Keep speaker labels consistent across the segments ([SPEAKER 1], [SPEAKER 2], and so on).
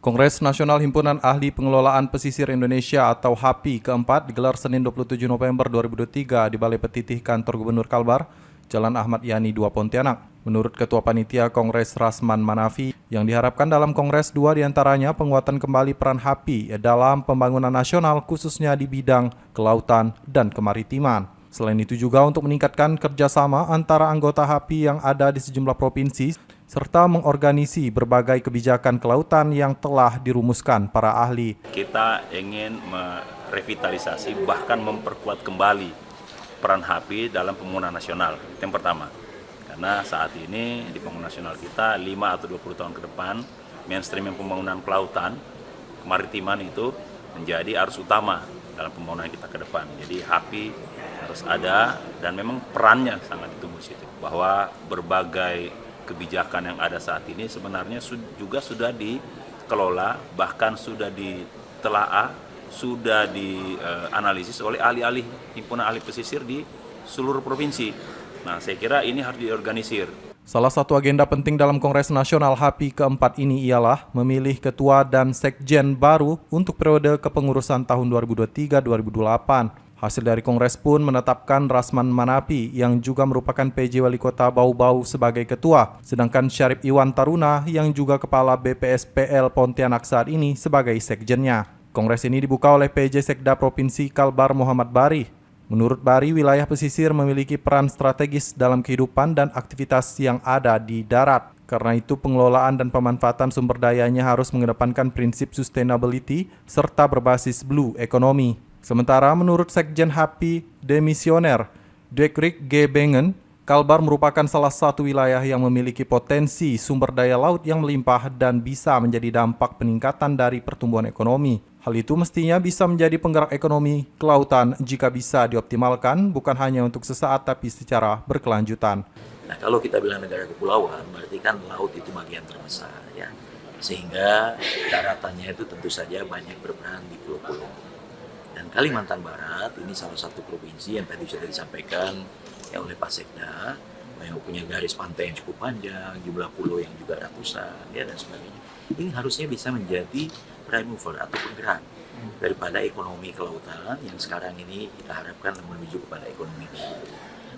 [SPEAKER 1] Kongres Nasional Himpunan Ahli Pengelolaan Pesisir Indonesia atau HAPI keempat digelar Senin 27 November 2023 di Balai Petitih Kantor Gubernur Kalbar, Jalan Ahmad Yani 2 Pontianak. Menurut Ketua Panitia Kongres Rasman Manafi, yang diharapkan dalam Kongres dua diantaranya penguatan kembali peran HAPI dalam pembangunan nasional khususnya di bidang kelautan dan kemaritiman. Selain itu juga untuk meningkatkan kerjasama antara anggota HAPI yang ada di sejumlah provinsi, serta mengorganisasi berbagai kebijakan kelautan yang telah dirumuskan para ahli.
[SPEAKER 2] Kita ingin merevitalisasi bahkan memperkuat kembali peran HAPI dalam pembangunan nasional. Yang pertama, karena saat ini di pembangunan nasional kita 5 atau 20 tahun ke depan, mainstream pembangunan kelautan, kemaritiman itu menjadi arus utama dalam pembangunan kita ke depan. Jadi HAPI harus ada dan memang perannya sangat ditunggu situ. Bahwa berbagai kebijakan yang ada saat ini sebenarnya juga sudah dikelola, bahkan sudah ditelaah, sudah dianalisis oleh ahli-ahli himpunan ahli pesisir di seluruh provinsi. Nah, saya kira ini harus diorganisir.
[SPEAKER 1] Salah satu agenda penting dalam Kongres Nasional HAPI keempat ini ialah memilih ketua dan sekjen baru untuk periode kepengurusan tahun 2023-2028. Hasil dari Kongres pun menetapkan Rasman Manapi yang juga merupakan PJ Wali Kota Bau-Bau sebagai ketua, sedangkan Syarif Iwan Taruna yang juga Kepala BPSPL Pontianak saat ini sebagai sekjennya. Kongres ini dibuka oleh PJ Sekda Provinsi Kalbar Muhammad Bari. Menurut Bari, wilayah pesisir memiliki peran strategis dalam kehidupan dan aktivitas yang ada di darat. Karena itu pengelolaan dan pemanfaatan sumber dayanya harus mengedepankan prinsip sustainability serta berbasis blue economy. Sementara menurut Sekjen HAPI Demisioner Dekrik G. Bengen, Kalbar merupakan salah satu wilayah yang memiliki potensi sumber daya laut yang melimpah dan bisa menjadi dampak peningkatan dari pertumbuhan ekonomi. Hal itu mestinya bisa menjadi penggerak ekonomi kelautan jika bisa dioptimalkan bukan hanya untuk sesaat tapi secara berkelanjutan.
[SPEAKER 3] Nah, kalau kita bilang negara kepulauan, berarti kan laut itu bagian terbesar, ya. Sehingga daratannya itu tentu saja banyak berperan di pulau-pulau. Dan Kalimantan Barat ini salah satu provinsi yang tadi sudah disampaikan ya oleh Pak Sekda, yang punya garis pantai yang cukup panjang, jumlah pulau yang juga ratusan, ya dan sebagainya. Ini harusnya bisa menjadi prime mover atau penggerak daripada ekonomi kelautan yang sekarang ini kita harapkan menuju kepada ekonomi hijau.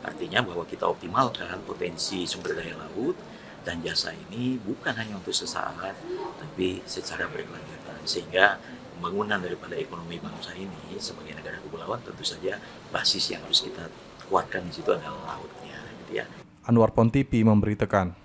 [SPEAKER 3] Artinya bahwa kita optimalkan potensi sumber daya laut dan jasa ini bukan hanya untuk sesaat, tapi secara berkelanjutan. Sehingga pembangunan daripada ekonomi bangsa ini sebagai negara kepulauan tentu saja basis yang harus kita kuatkan di situ adalah lautnya, gitu ya.
[SPEAKER 1] Anwar Pontipi memberitakan.